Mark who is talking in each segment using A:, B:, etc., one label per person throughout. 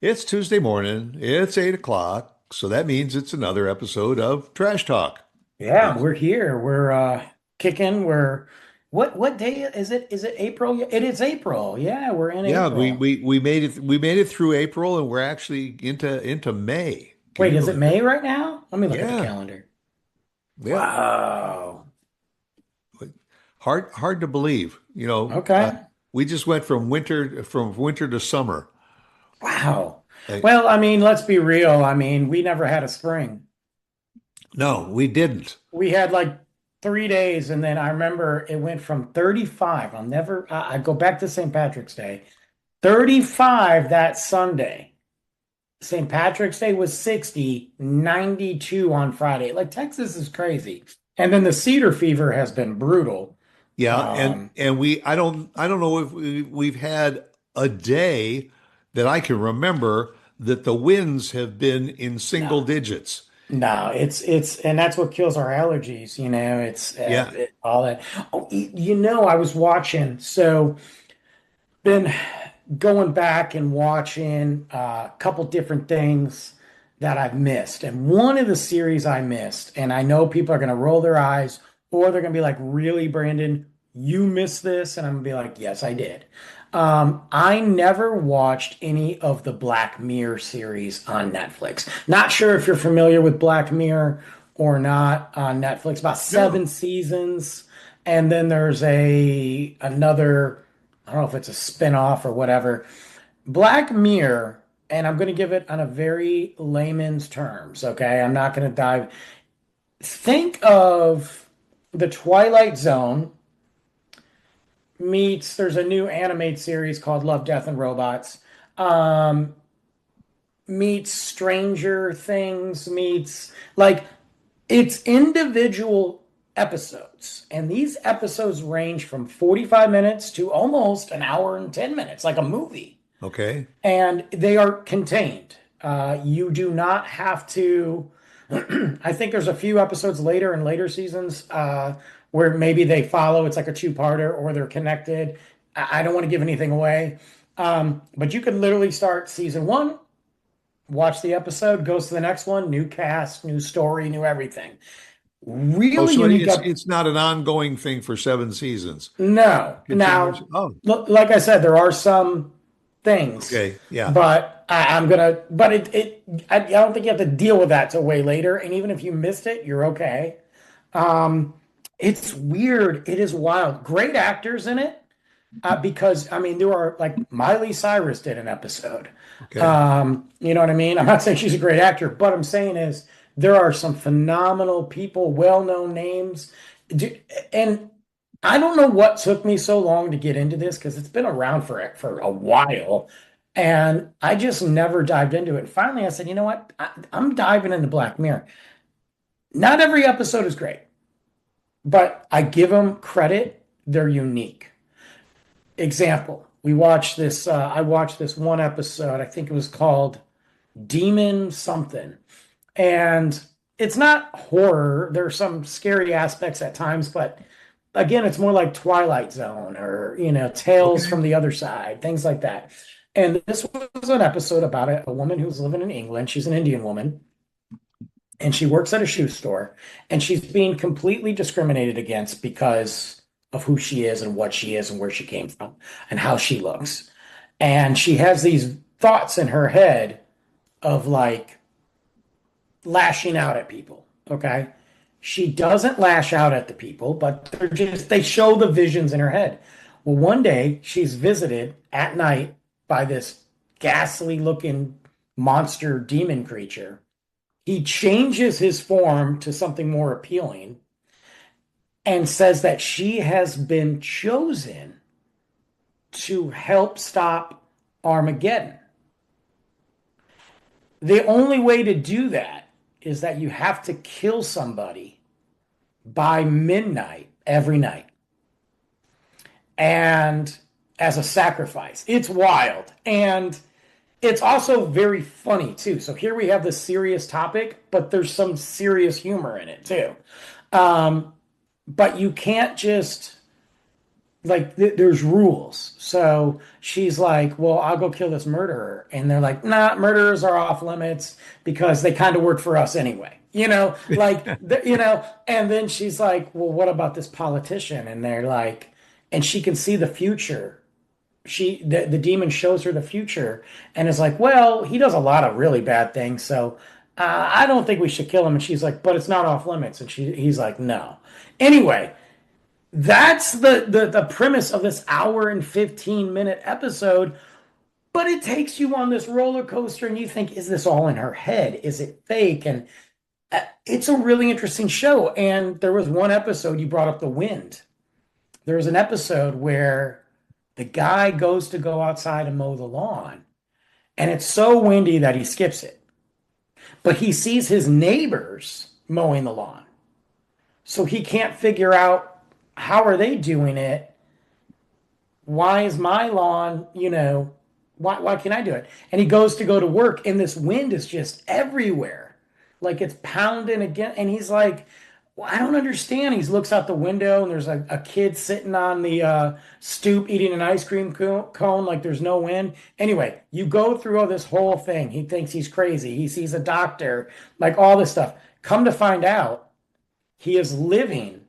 A: It's Tuesday morning. It's 8 o'clock. So that means it's another episode of Trash Talk.
B: Yeah,
A: It's,
B: we're here. We're kicking. What day is it? Is it April? Yeah, it is April. Yeah, we're in
A: yeah, we,
B: April.
A: we we made it through April and we're actually into May. Can
B: Wait,
A: you
B: is it
A: believe it?
B: May right now? Let me look at the
A: Yeah.
B: calendar.
A: Yeah.
B: Wow.
A: Hard to believe.
B: Okay.
A: We just went from winter to summer.
B: Wow.
A: Like,
B: Well, I mean, let's be real. I mean, we never had a spring.
A: no, we didn't.
B: We had like 3 days, and then I remember it went from 35. I go back to St. Patrick's Day. 35 that Sunday. St. Patrick's Day was 60, 92 on Friday. Like Texas is crazy. And then the cedar fever has been brutal.
A: Yeah, and
B: Um,
A: and I don't know if we've had a day that I can remember that the winds have been in
B: no,
A: single digits.
B: no, and that's what kills our allergies. It's
A: Yeah.
B: all that. Oh, I was watching, so been going back and watching a couple different things that I've missed. And one of the series I missed, and I know people are going to roll their eyes or they're going to be like, really, Brandon, you missed this? And I'm going to be like, yes, I did. I never watched any of the Black Mirror series on Netflix. Not sure if you're familiar with Black Mirror or not on Netflix. About
A: No.
B: 7 seasons. And then there's another, I don't know if it's a spin-off or whatever. Black Mirror, and I'm going to give it on a very layman's terms, okay? I'm not going to dive. Think of the Twilight Zone meets, there's a new animated series called Love, Death, and Robots. Um, Meets Stranger Things, meets like it's individual episodes. And these episodes range from 45 minutes to almost an hour and 10 minutes, like a movie.
A: Okay.
B: And they are contained. You do not have to. I think there's a few episodes later in later seasons where maybe they follow. It's like a two-parter, or they're connected. I don't want to give anything away, but you could literally start season one, watch the episode, goes to the next one, new cast, new story, new everything.
A: Oh,
B: Really
A: so
B: unique.
A: it's not an ongoing thing for 7 seasons.
B: No.
A: Continues.
B: Now,
A: Oh,
B: like I said, there are some things,
A: okay. Yeah.
B: but but I don't think you have to deal with that till way later. And even if you missed it, you're okay. Um, it's weird. It is wild. Great actors in it, because I mean, there are like Miley Cyrus did an episode.
A: Okay.
B: You know what I mean? I'm not saying she's a great actor, but I'm saying is there are some phenomenal people, well-known names. And I don't know what took me so long to get into this because it's been around for a while. And I just never dived into it. And finally, I said, you know what? I'm diving into Black Mirror. Not every episode is great, but I give them credit. They're unique. Example, I watched this one episode. I think it was called Demon something. And it's not horror. There's some scary aspects at times, but again, it's more like Twilight Zone or, Tales
A: Okay.
B: from the Other Side, things like that. And this was an episode about a woman who's living in England. She's an Indian woman, and she works at a shoe store, and she's being completely discriminated against because of who she is and what she is and where she came from and how she looks. And she has these thoughts in her head of like lashing out at people. Okay. She doesn't lash out at the people, but they show the visions in her head. Well, one day she's visited at night by this ghastly looking monster demon creature. He changes his form to something more appealing and says that she has been chosen to help stop Armageddon. The only way to do that is that you have to kill somebody by midnight every night, and as a sacrifice. It's wild. And it's also very funny too. So here we have this serious topic, but there's some serious humor in it too. Um, but you can't just like there's rules. So she's like, "Well, I'll go kill this murderer," and they're like, "Nah, murderers are off limits because they kind of work for us anyway." And then she's like, "Well, what about this politician?" And they're like, and she can see the future. The demon shows her the future and is like, "Well, he does a lot of really bad things, so I don't think we should kill him." And she's like, "But it's not off limits." And he's like, "No." Anyway, that's the premise of this hour and 15-minute episode, but it takes you on this roller coaster and you think, is this all in her head? Is it fake? And it's a really interesting show. And there was one episode you brought up the wind. There was an episode where the guy goes to go outside and mow the lawn, and it's so windy that he skips it. But he sees his neighbors mowing the lawn. So he can't figure out how are they doing it. Why is my lawn, why can't I do it? And he goes to go to work, and this wind is just everywhere. Like it's pounding again. And he's like, well, I don't understand. He looks out the window, and there's a kid sitting on the stoop eating an ice cream cone, like there's no wind. Anyway, you go through all this whole thing. He thinks he's crazy. He sees a doctor, like all this stuff. Come to find out, he is living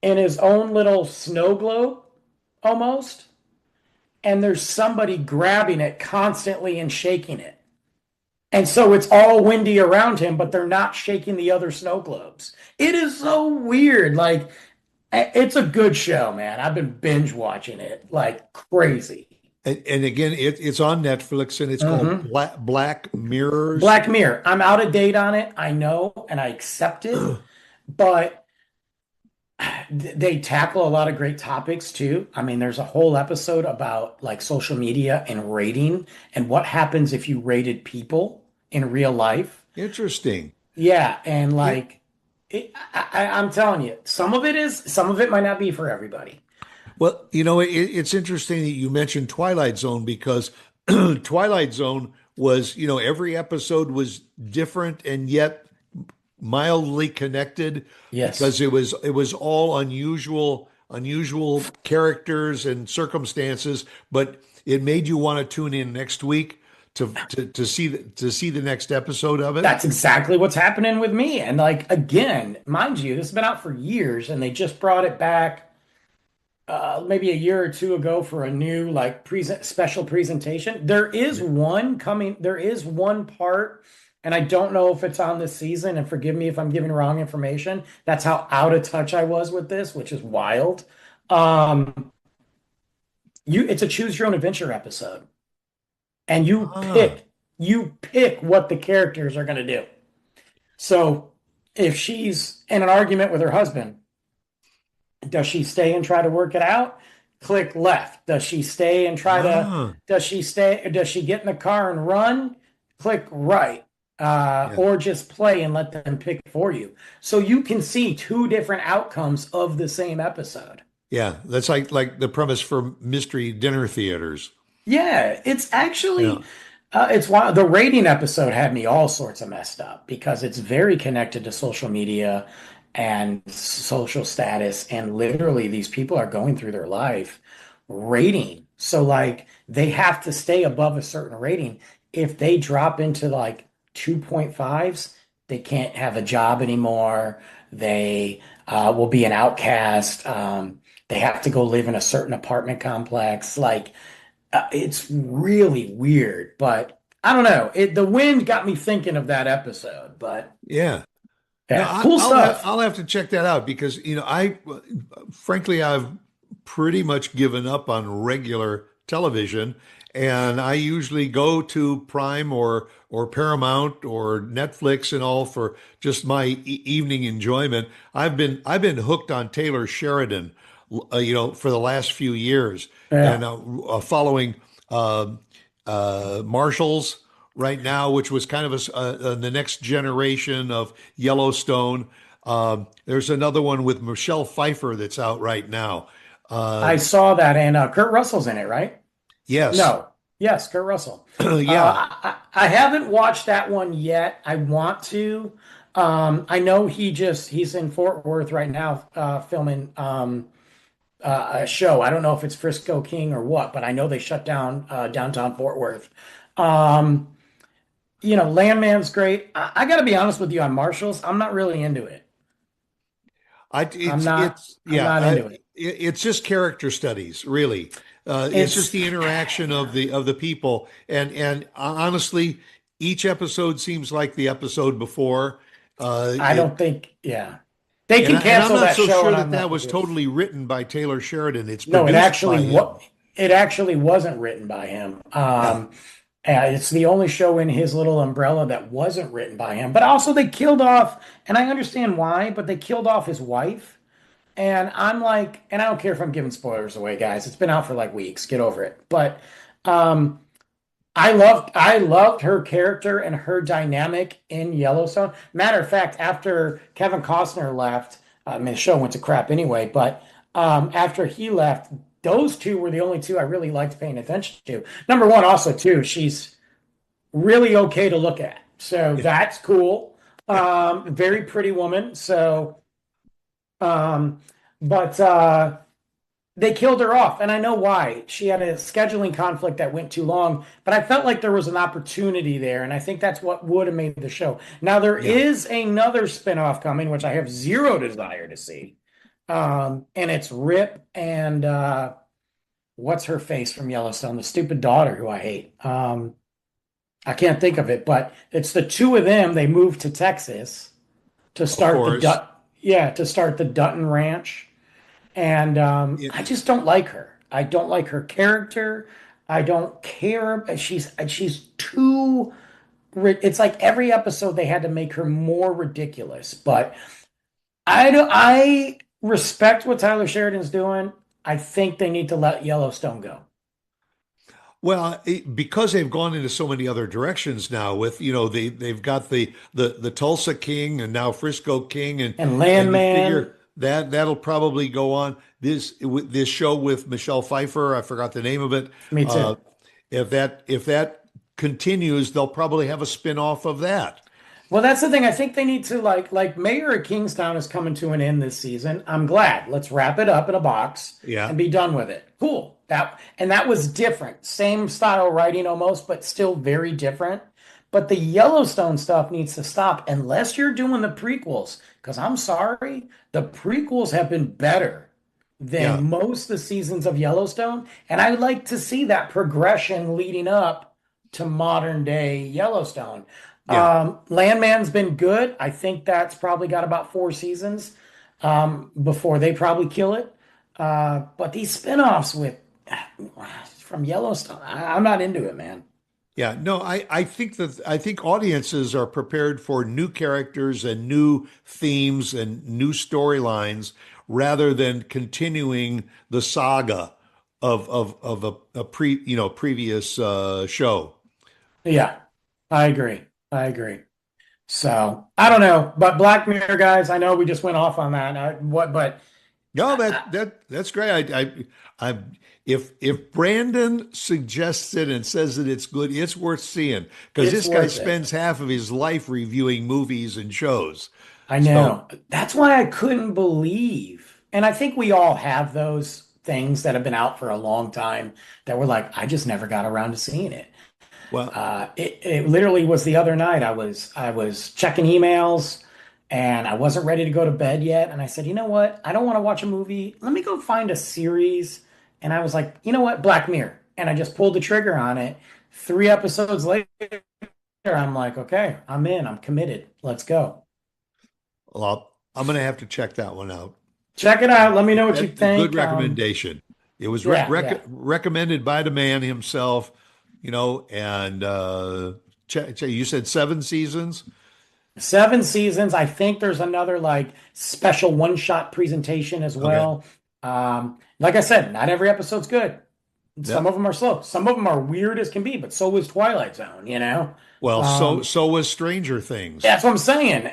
B: in his own little snow globe almost, and there's somebody grabbing it constantly and shaking it. And so it's all windy around him, but they're not shaking the other snow globes. It is so weird. Like, it's a good show, man. I've been binge watching it like crazy.
A: And again, it's on Netflix and it's called
B: Hmm.
A: Black Mirrors.
B: Black Mirror. I'm out of date on it. I know, and I accept it, but they tackle a lot of great topics too. I mean, there's a whole episode about like social media and rating and what happens if you rated people in real life.
A: Interesting.
B: Yeah, and
A: You,
B: like I'm telling you, some of it might not be for everybody.
A: well, it's interesting that you mentioned Twilight Zone because Twilight Zone was, every episode was different and yet mildly connected because
B: Yes.
A: it was all unusual characters and circumstances, but it made you want to tune in next week to see the next episode of it.
B: That's exactly what's happening with me. And like again, mind you, this has been out for years and they just brought it back maybe a year or two ago for a new like special presentation. There is one part, and I don't know if it's on this season, and forgive me if I'm giving wrong information. That's how out of touch I was with this, which is wild. Um, it's a choose your own adventure episode, and
A: Ah,
B: you pick what the characters are going to do. So if she's in an argument with her husband, does she stay and try to work it out? Click left.
A: ah,
B: Does she get in the car and run? Click right.
A: yeah,
B: Or just play and let them pick for you. So you can see two different outcomes of the same episode.
A: yeah. That's like the premise for mystery dinner theaters.
B: Yeah, it's
A: Yeah.
B: actually it's why the rating episode had me all sorts of messed up because it's very connected to social media and social status, and literally these people are going through their life rating. So like they have to stay above a certain rating. If they drop into like 2.5s, they can't have a job anymore. They will be an outcast. They have to go live in a certain apartment complex. Like it's really weird, but I don't know. The wind got me thinking of that episode, but
A: Yeah. No,
B: yeah, cool stuff.
A: I'll have to check that out because I frankly I've pretty much given up on regular television, and I usually go to Prime or Paramount or Netflix and all for just my evening enjoyment. I've been hooked on Taylor Sheridan, for the last few years, and
B: Yeah,
A: following uh, Marshalls right now, which was kind of the next generation of Yellowstone. There's another one with Michelle Pfeiffer that's out right now.
B: I
A: Um,
B: saw that, and Kurt Russell's in it, right?
A: yes,
B: No, yes, Kurt Russell.
A: yeah,
B: I haven't watched that one yet. I want to. I know he's in Fort Worth right now, filming. a show. I don't know if it's Frisco King or what, but I know they shut down downtown Fort Worth. Um, Landman's great. I got to be honest with you on Marshalls. I'm not really into it.
A: I
B: I'm not.
A: it's
B: I'm
A: yeah,
B: not into it.
A: it's just character studies, really. It's just
B: It's.
A: the interaction of the people, and honestly, each episode seems like the episode before.
B: I
A: It
B: don't think. Yeah, they
A: and
B: can
A: I'm
B: cancel
A: not
B: that
A: so
B: show,
A: sure
B: and
A: that
B: I'm
A: that
B: not
A: was
B: with you.
A: totally written by Taylor Sheridan. It's
B: No,
A: produced by him.
B: it actually wasn't written by him.
A: Yeah,
B: It's the only show in his little umbrella that wasn't written by him. But also they killed off, and I understand why, but they killed off his wife. And I'm like, and I don't care if I'm giving spoilers away, guys. It's been out for like weeks. Get over it. But um, I loved her character and her dynamic in Yellowstone. Matter of fact, after Kevin Costner left, I mean the show went to crap anyway, but after he left, those two were the only two I really liked paying attention to. Number one, also too, she's really okay to look at. So
A: yeah,
B: that's cool. Very pretty woman. So um, but they killed her off, and I know why. She had a scheduling conflict that went too long, but I felt like there was an opportunity there, and I think that's what would have made the show. Now there
A: yeah.
B: is another spinoff coming, which I have zero desire to see. And it's Rip and what's her face from Yellowstone, the stupid daughter who I hate. I can't think of it, but it's the two of them. They moved to Texas to
A: Of
B: start
A: course.
B: to start the Dutton Ranch. And
A: Yeah.
B: I just don't like her. I don't like her character. I don't care. She's too. It's like every episode they had to make her more ridiculous. But I respect what Tyler Sheridan's doing. I think they need to let Yellowstone go.
A: Well, because they've gone into so many other directions now with, they've got the Tulsa King and now Frisco King
B: And
A: and you
B: Landman,
A: figure that that'll probably go on. This show with Michelle Pfeiffer, I forgot the name of it.
B: me
A: Uh,
B: too.
A: if that continues, they'll probably have a spin-off of that.
B: Well, that's the thing. I think they need to like Mayor of Kingstown is coming to an end this season. I'm glad. Let's wrap it up in a box
A: Yeah.
B: and be done with it. Cool. That was different. Same style writing almost, but still very different. But the Yellowstone stuff needs to stop unless you're doing the prequels. Because I'm sorry, the prequels have been better
A: Yeah.
B: than most of the seasons of Yellowstone. And I would like to see that progression leading up to modern day Yellowstone.
A: Yeah.
B: Landman's been good. I think that's probably got about 4 seasons before they probably kill it. But these spinoffs with from Yellowstone, I'm not into it, man.
A: Yeah, no, I think audiences are prepared for new characters and new themes and new storylines rather than continuing the saga of a previous show.
B: Yeah, I agree. I agree. So I don't know, but Black Mirror guys, I know we just went off on that. But
A: No,
B: I,
A: that's great. If Brandon suggests it and says that it's good, it's worth seeing because
B: it's
A: this guy
B: worth it.
A: spends half of his life reviewing movies and shows.
B: I
A: So,
B: know. That's why I couldn't believe. And I think we all have those things that have been out for a long time that we're like, I just never got around to seeing it.
A: well,
B: It literally was the other night. I was checking emails and I wasn't ready to go to bed yet. And I said, you know what? I don't want to watch a movie. Let me go find a series. And I was like, you know what? Black Mirror. And I just pulled the trigger on it. 3 episodes later, I'm like, okay, I'm in. I'm committed. Let's go.
A: well, I'm going to have to check that one out.
B: Check it out. Let me know what you
A: That's a good
B: think.
A: recommendation. It was
B: Yeah, yeah.
A: recommended by the man himself, and you said 7 seasons?
B: 7 seasons. I think there's another like special one-shot presentation as
A: Okay.
B: well. Like I said, not every episode's good. Some of
A: Yep.
B: them are slow. Some of them are weird as can be, but so was Twilight Zone, you know?
A: Well, so
B: Um,
A: so was Stranger Things.
B: that's what I'm saying.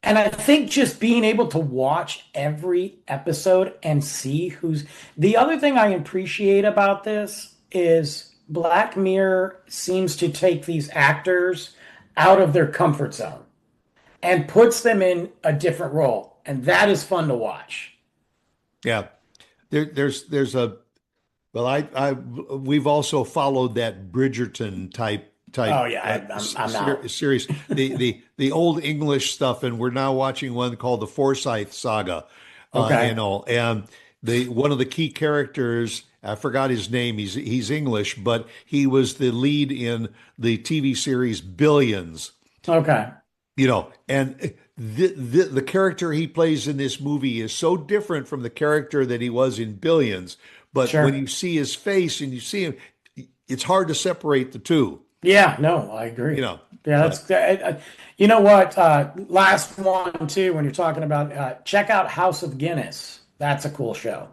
B: And I think just being able to watch every episode and see who's the other thing I appreciate about this is Black Mirror seems to take these actors out of their comfort zone and puts them in a different role. And that is fun to watch.
A: Yeah. there's a well, we've also followed that Bridgerton
B: Oh
A: type
B: yeah, I'm out.
A: series, the old English stuff, and we're now watching one called the Forsyth Saga,
B: Okay,
A: and the one of the key characters, I forgot his name. He's English, but he was the lead in the TV series Billions.
B: okay,
A: And the character he plays in this movie is so different from the character that he was in Billions. But when
B: sure.
A: you see his face and you see him, it's hard to separate the two,
B: Yeah, no, I
A: you
B: agree.
A: know.
B: Yeah,
A: But
B: you know what? Last one too. When you're talking about, check out House of Guinness. That's a cool show.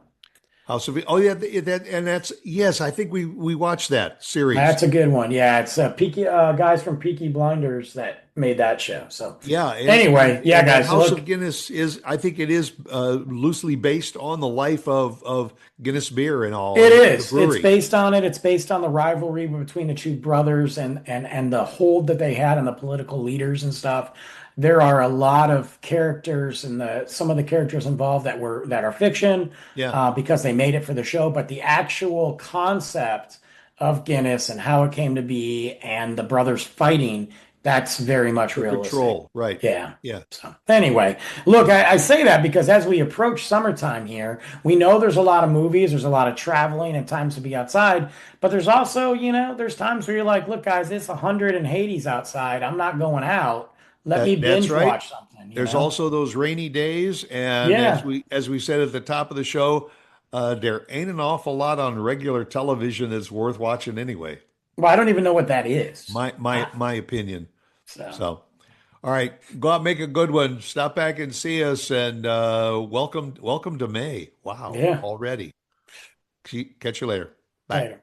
A: House of, oh yeah, that's, yes, I think we watched that series.
B: That's a good one. Yeah, it's Peaky guys from Peaky Blinders that made that show. So
A: Yeah, and
B: anyway, yeah,
A: and that
B: guys. So
A: House
B: look,
A: of Guinness is, I think it is loosely based on the life of Guinness beer and all,
B: it
A: and the
B: is. It's
A: brewery.
B: based on it. It's based on the rivalry between the two brothers and the hold that they had on the political leaders and stuff. There are a lot of characters and the some of the characters involved that are fiction
A: Yeah,
B: because they made it for the show, but the actual concept of Guinness and how it came to be and the brothers fighting, that's very much
A: the
B: realistic.
A: control, right?
B: Yeah.
A: Yeah.
B: So anyway, look, I say that because as we approach summertime here, we know there's a lot of movies, there's a lot of traveling and times to be outside, but there's also, there's times where you're like, look, guys, it's 100 in Hades outside. I'm not going out. Let me
A: That's
B: binge
A: right.
B: watch something,
A: There's also those rainy days, and
B: Yeah.
A: as we said at the top of the show, there ain't an awful lot on regular television that's worth watching anyway.
B: Well, I don't even know what that is.
A: My opinion.
B: So,
A: So, all right, go out, make a good one. Stop back and see us, and welcome to May. Wow,
B: yeah.
A: already. Catch you later. Bye.
B: Later.